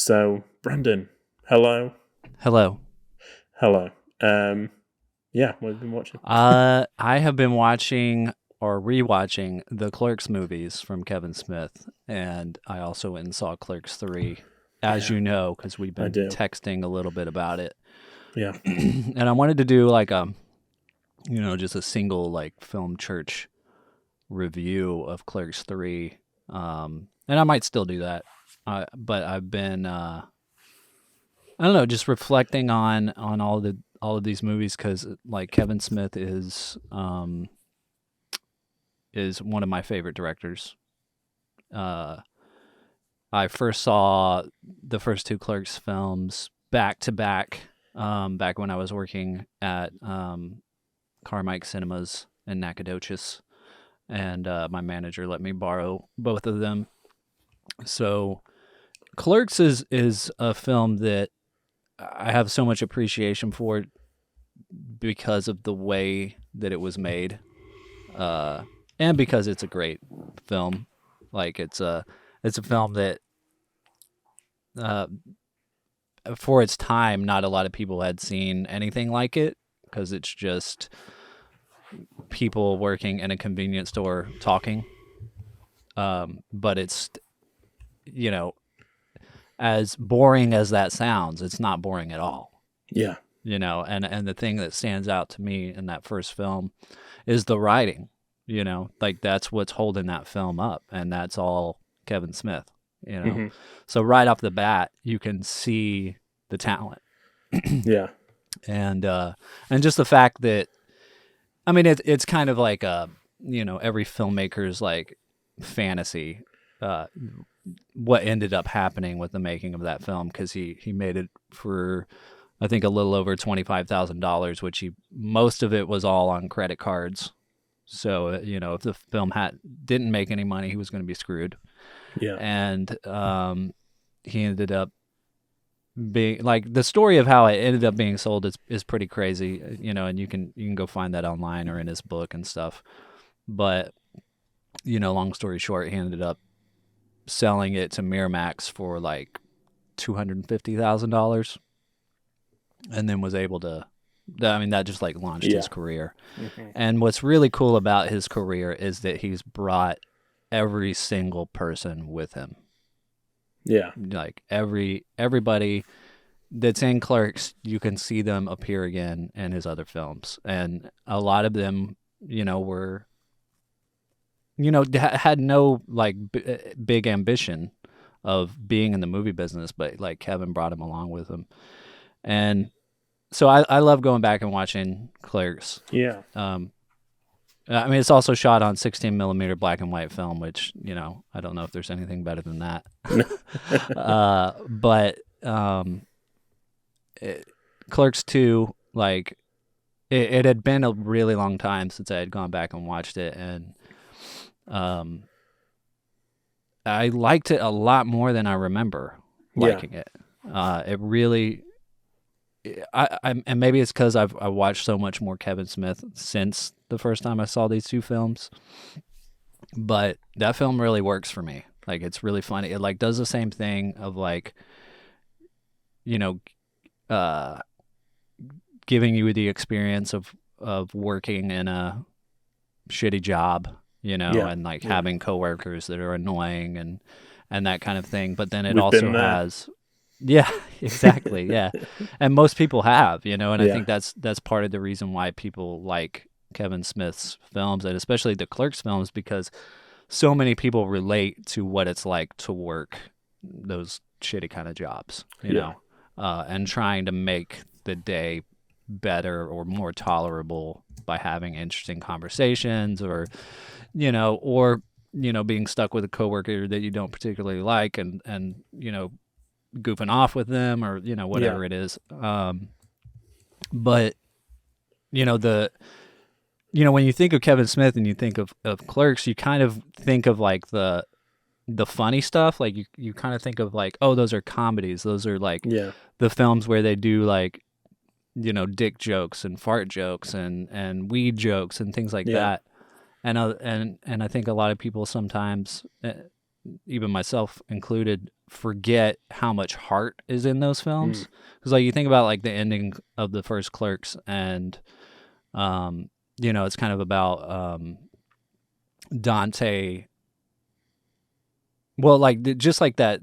So, Brandon, hello, Hello. hello. Yeah, what have you been watching? I have been watching or rewatching the Clerks movies from Kevin Smith, and I also went and saw Clerks 3, as Yeah, you know, because we've I been do. texting a little bit about it. Yeah, And I wanted to do like just a single like film church review of Clerks 3. And I might still do that. But I've been I don't know, just reflecting on all of these movies because like Kevin Smith is one of my favorite directors. Uh, I first saw the first two Clerks films back to back, back when I was working at Carmike Cinemas in Nacogdoches, and my manager let me borrow both of them. So Clerks is a film that I have so much appreciation for because of the way that it was made, uh, and because it's a great film. Like it's a film that uh, for its time, not a lot of people had seen anything like it because it's just people working in a convenience store talking. But it's you know as boring as that sounds, it's not boring at all. yeah, And the thing that stands out to me in that first film is the writing. Like that's what's holding that film up, and that's all Kevin Smith. You know, hmm so right off the bat, you can see the talent, yeah, and just the fact that I mean it's kind of like every filmmaker's like fantasy. Uh, what ended up happening with the making of that film because he made it for I think a little over $25,000, which he most of it was all on credit cards. So if the film didn't make any money, he was going to be screwed. yeah, And he ended up being like the story of how it ended up being sold is pretty crazy, and you can go find that online or in his book and stuff. But long story short, he ended up selling it to Miramax for like $250,000, and then was able to. I mean, that just like launched yeah, his career. hmm And what's really cool about his career is that he's brought every single person with him. yeah, Like everybody that's in Clerks, you can see them appear again in his other films, and a lot of them, were had no like big ambition of being in the movie business, but like Kevin brought him along with him, and so I love going back and watching Clerks. yeah, Um, I mean, it's also shot on 16 millimeter black and white film, which I don't know if there's anything better than that. But it, Clerks 2, like it had been a really long time since I had gone back and watched it, and um, I liked it a lot more than I remember yeah, liking it. It really, and maybe it's because I watched so much more Kevin Smith since the first time I saw these two films, but that film really works for me. Like it's really funny. It like does the same thing of like you know uh giving you the experience of working in a shitty job, yeah, and like yeah. having coworkers that are annoying and that kind of thing. But then it We've also been there. has yeah, exactly, yeah. And most people have, and I Yeah, think that's part of the reason why people like Kevin Smith's films and especially the Clerks films because so many people relate to what it's like to work those shitty kind of jobs, yeah, and trying to make the day better or more tolerable by having interesting conversations or being stuck with a coworker that you don't particularly like and goofing off with them or yeah, whatever it is. But the when you think of Kevin Smith and you think of Clerks, you kind of think of like the funny stuff. Like you kind of think of like, oh, those are comedies. Those are like yeah, the films where they do like dick jokes and fart jokes and weed jokes and things like yeah, that. And I think a lot of people sometimes even myself included, forget how much heart is in those films. Because like you think about like the ending of the first Clerks, and it's kind of about Dante. Well, like just like that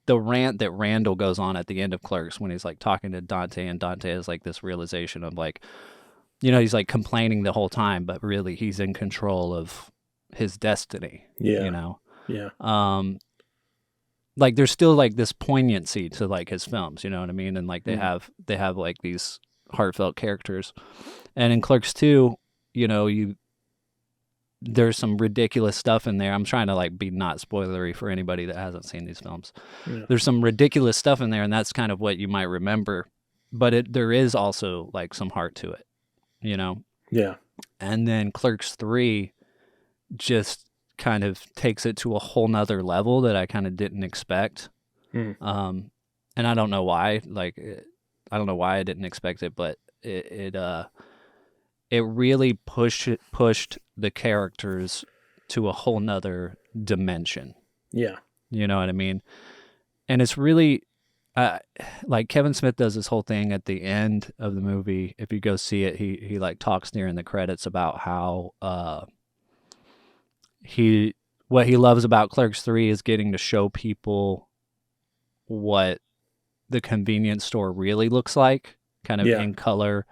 the rant that Randall goes on at the end of Clerks when he's like talking to Dante, and Dante has like this realization of like, he's like complaining the whole time, but really he's in control of his destiny. Yeah. Yeah. Like there's still like this poignancy to like his films, you know what I mean? And like they have like these heartfelt characters. And in Clerks 2, there's some ridiculous stuff in there. I'm trying to like be not spoilery for anybody that hasn't seen these films. Yeah. There's some ridiculous stuff in there, and that's kind of what you might remember. But there is also like some heart to it, Yeah. And then Clerks 3 just kind of takes it to a whole nother level that I kind of didn't expect. And I don't know why. Like, I don't know why I didn't expect it, but it really pushed the characters to a whole nother dimension. Yeah. You know what I mean? And it's really like Kevin Smith does this whole thing at the end of the movie. If you go see it, he like talks during the credits about how what he loves about Clerks 3 is getting to show people what the convenience store really looks like, kind of in color,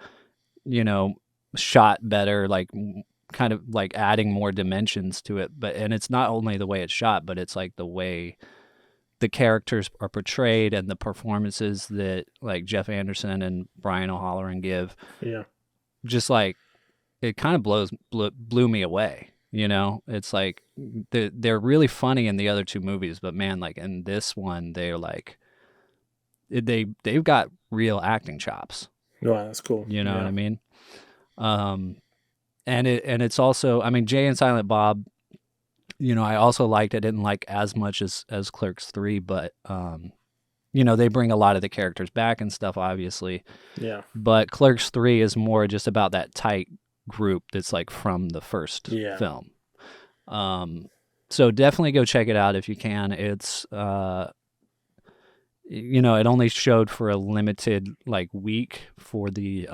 shot better, like kind of like adding more dimensions to it. And it's not only the way it's shot, but it's like the way the characters are portrayed and the performances that like Jeff Anderson and Brian O'Halloran give. Yeah. Just like it kind of blew me away. It's like they're really funny in the other two movies, but man, like in this one, they're like they've got real acting chops. Wow, that's cool. You know what I mean? And it's also, I mean, Jay and Silent Bob, I also liked. I didn't like as much as Clerks 3, but they bring a lot of the characters back and stuff, obviously. Yeah. But Clerks 3 is more just about that tight group that's like from the first film. So definitely go check it out if you can. It's it only showed for a limited like week for the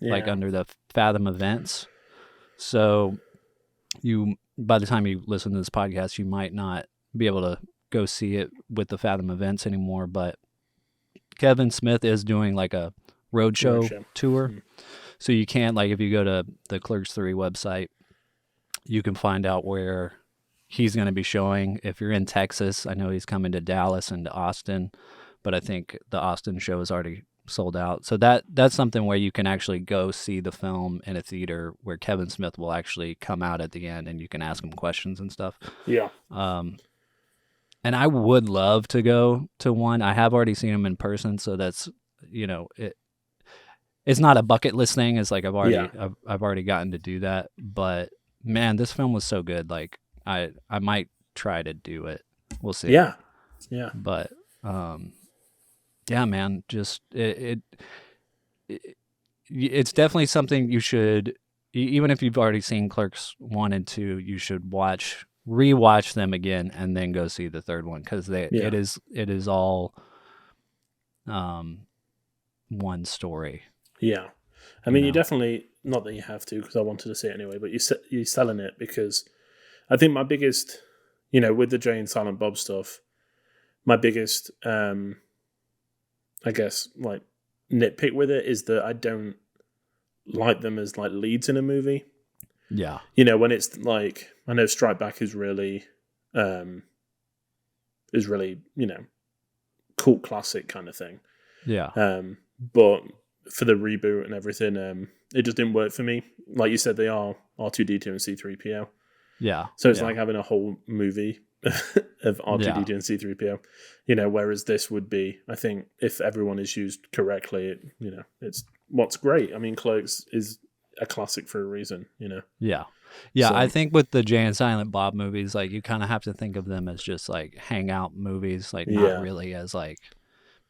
like under the Fathom events. So by the time you listen to this podcast, you might not be able to go see it with the Fathom events anymore, but Kevin Smith is doing like a roadshow tour. So you can, like, if you go to the Clerks 3 website, you can find out where he's going to be showing. If you're in Texas, I know he's coming to Dallas and to Austin, but I think the Austin show is already sold out. So that's something where you can actually go see the film in a theater where Kevin Smith will actually come out at the end and you can ask him questions and stuff. Yeah. And I would love to go to one. I have already seen him in person, so that's, it's not a bucket list thing. It's like I've already gotten to do that. But man, this film was so good. Like I might try to do it. We'll see. Yeah. But yeah, man, just it's definitely something you should, even if you've already seen Clerks 1 and 2, you should rewatch them again and then go see the third one, because it is all one story. Yeah. I mean, you definitely, not that you have to, because I wanted to see it anyway, but you're selling it, because I think my biggest, with the Jay and Silent Bob stuff, my biggest, I guess, like, nitpick with it is that I don't like them as, like, leads in a movie. Yeah. When it's, like, I know Strike Back is really, cult classic kind of thing. Yeah. But for the reboot and everything, it just didn't work for me. Like you said, they are R2-D2 and C-3PO. Yeah. So it's like having a whole movie of R2-D2 and C-3PO. Whereas this would be, I think, if everyone is used correctly, it's what's great. I mean, Clerks is a classic for a reason, Yeah. Yeah, So, I think with the Jay and Silent Bob movies, like, you kind of have to think of them as just like hangout movies, like not really as like,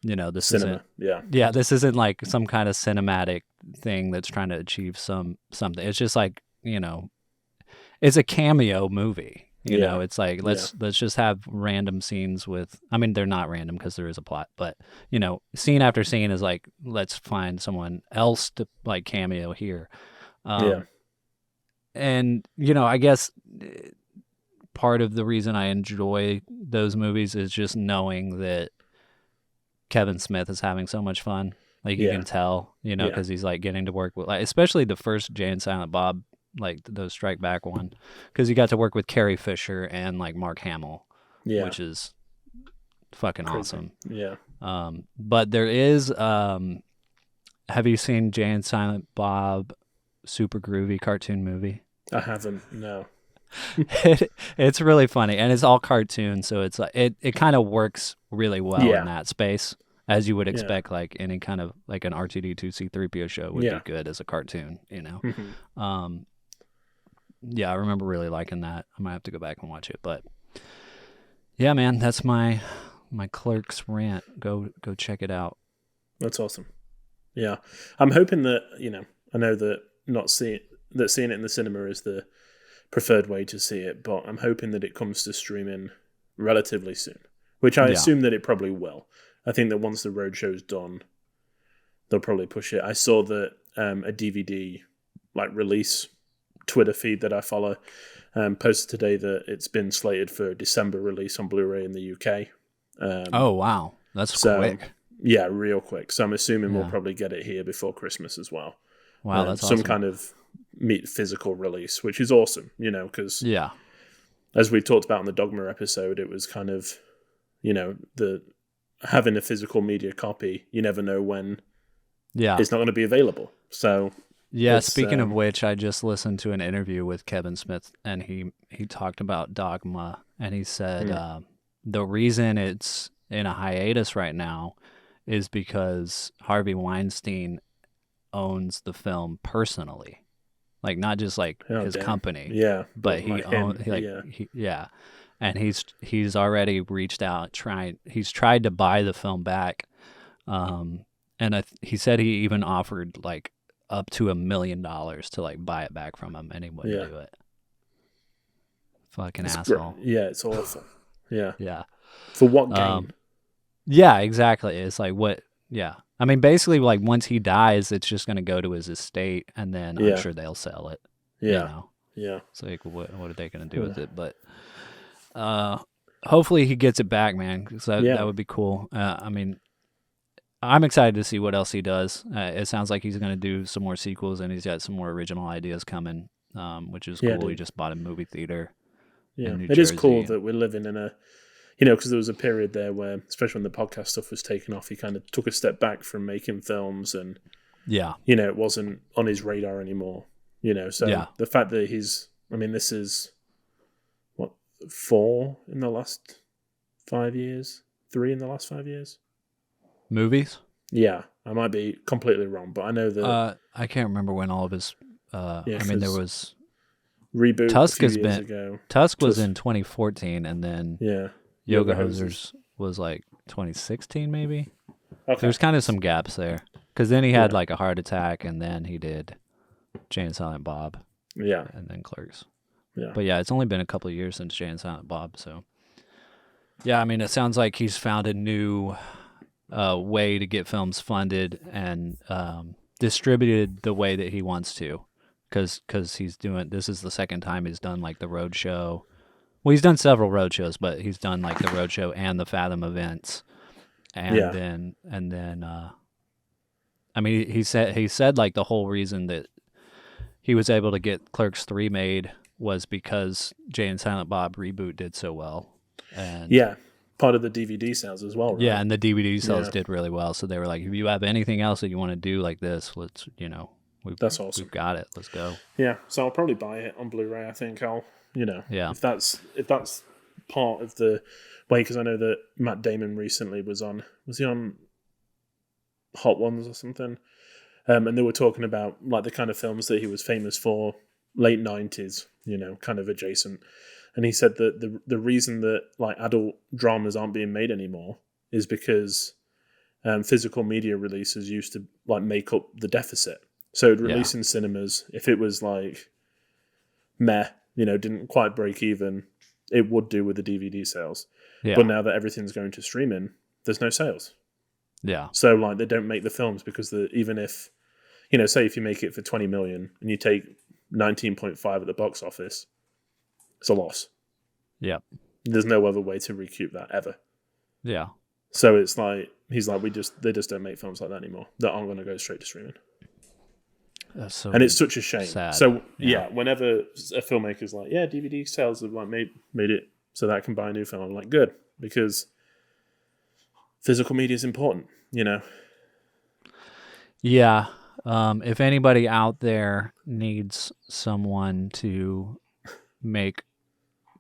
this cinema. Yeah, this isn't like some kind of cinematic thing that's trying to achieve something. It's just like, it's a cameo movie. You Yeah. know, it's like let's just have random scenes with. I mean, they're not random because there is a plot, but you know, scene after scene is like let's find someone else to like cameo here. Yeah. And you know, I guess part of the reason I enjoy those movies is just knowing that Kevin Smith is having so much fun. Like you Yeah. can tell, you know, Yeah. because he's like getting to work with, like, especially the first Jay and Silent Bob, like those Strike Back one, because he got to work with Carrie Fisher and like Mark Hamill, Yeah. which is fucking Crazy. awesome. Yeah. But there is, have you seen Jay and Silent Bob Super Groovy cartoon movie? I haven't. No. It's really funny, and it's all cartoon, so it's like it kind of works really well in that space, as you would expect. Like any kind of like an R2D2C3PO show would be good as a cartoon, you know. Mm-hmm. Yeah, I remember really liking that. I might have to go back and watch it, but yeah, man, that's my Clerks rant. Go check it out. That's awesome. Yeah, I'm hoping that, you know, I know that seeing it in the cinema is the preferred way to see it, but I'm hoping that it comes to streaming relatively soon, which I assume that it probably will. I think that once the roadshow's done, they'll probably push it. I saw that a DVD like release Twitter feed that I follow posted today that it's been slated for December release on Blu-ray in the UK. Oh wow, that's quick. Yeah, real quick. So I'm assuming we'll probably get it here before Christmas as well. Wow, that's some awesome. kind of physical release, which is awesome, you know, because as we talked about in the Dogma episode, it was kind of, you know, the having a physical media copy, you never know when it's not going to be available. So speaking of which, I just listened to an interview with Kevin Smith, and he talked about Dogma, and he said the reason it's in a hiatus right now is because Harvey Weinstein owns the film personally, like not just like his company, but he owns and he's already reached out, he's tried to buy the film back, and he said he even offered like up to $1 million to like buy it back from him, and he wouldn't do it. Fucking asshole. Yeah, it's awful. Yeah. For what gain? Yeah, exactly. It's like what? Yeah. I mean, basically, like once he dies, it's just going to go to his estate, and then I'm sure they'll sell it. Yeah. You know? Yeah. It's like, what are they going to do with it? But hopefully he gets it back, man, because that would be cool. I mean, I'm excited to see what else he does. It sounds like he's going to do some more sequels, and he's got some more original ideas coming, which is cool. He just bought a movie theater. Yeah, it is cool that we're living in a, you know, because there was a period there where, especially when the podcast stuff was taken off, he kind of took a step back from making films, and you know, it wasn't on his radar anymore. You know, so the fact that this is what, 4 in the last 5 years, 3 in the last 5 years. Movies? Yeah, I might be completely wrong, but I know that I can't remember when all of his. I mean, there was Reboot Tusk a few years ago. Tusk was in 2014, and then Yoga Hosers was like 2016, maybe. Okay. There's kind of some gaps there, because then he had like a heart attack, and then he did Jay and Silent Bob. Yeah, and then Clerks. Yeah, but it's only been a couple of years since Jay and Silent Bob, so I mean, it sounds like he's found a new way to get films funded and distributed the way that he wants to, because he's doing, this is the second time he's done like the road show. Well, he's done several road shows, but he's done like the road show and the Fathom events, and then I mean, he said like the whole reason that he was able to get Clerks 3 made was because Jay and Silent Bob reboot did so well, and part of the DVD sales as well, right? Yeah, and the DVD sales did really well. So they were like, if you have anything else that you want to do like this, let's, that's awesome. We've got it. Let's go. Yeah, so I'll probably buy it on Blu-ray. I think I'll, if that's part of the way, because I know that Matt Damon recently was he on Hot Ones or something? And they were talking about like the kind of films that he was famous for, late 90s, kind of adjacent. And he said that the reason that like adult dramas aren't being made anymore is because physical media releases used to like make up the deficit. So it'd release in cinemas. If it was like meh, didn't quite break even, it would do with the DVD sales. Yeah. But now that everything's going to streaming, there's no sales. Yeah. So like they don't make the films because even if, say if you make it for 20 million and you take 19.5 at the box office, it's a loss. Yeah. There's no other way to recoup that ever. Yeah. So it's like he's like they just don't make films like that anymore that aren't going to go straight to streaming. That's so and it's such a shame. sad. So yeah, whenever a filmmaker's like, yeah, DVD sales have like made it so that I can buy a new film, I'm like, good, because physical media is important, Yeah. If anybody out there needs someone to make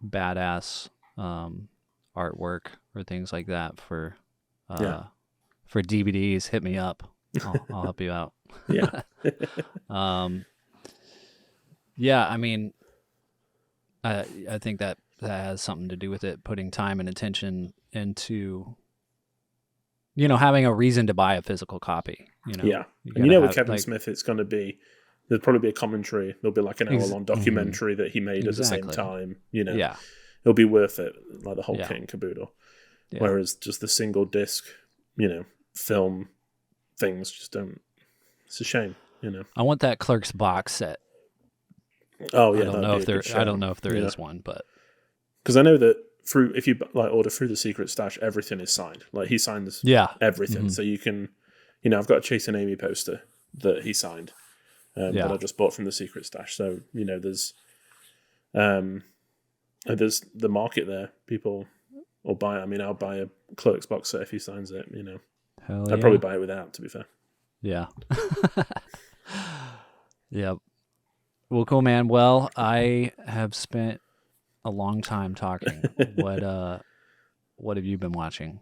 badass artwork or things like that for DVDs, hit me up. I'll help you out. Yeah. Yeah, I mean, I think that has something to do with it, putting time and attention into, having a reason to buy a physical copy. Yeah. And with Kevin Smith, it's going to be, there'll probably be a commentary. There'll be like an hour-long documentary that he made at the same time. Yeah. It'll be worth it, like the whole kit and caboodle. Yeah. Whereas just the single disc, film things just don't. It's a shame, I want that Clerks box set. Oh yeah, I don't know if there is one, but because I know that if you like order through the Secret Stash, everything is signed. Like he signs everything, so you can, I've got a Chase and Amy poster that he signed that I just bought from the Secret Stash. So there's the market there. People will buy it. I mean, I'll buy a Clerks box set if he signs it. Hell I'd probably buy it without, to be fair. Yeah. Yep. Well, cool, man. Well, I have spent a long time talking. What have you been watching?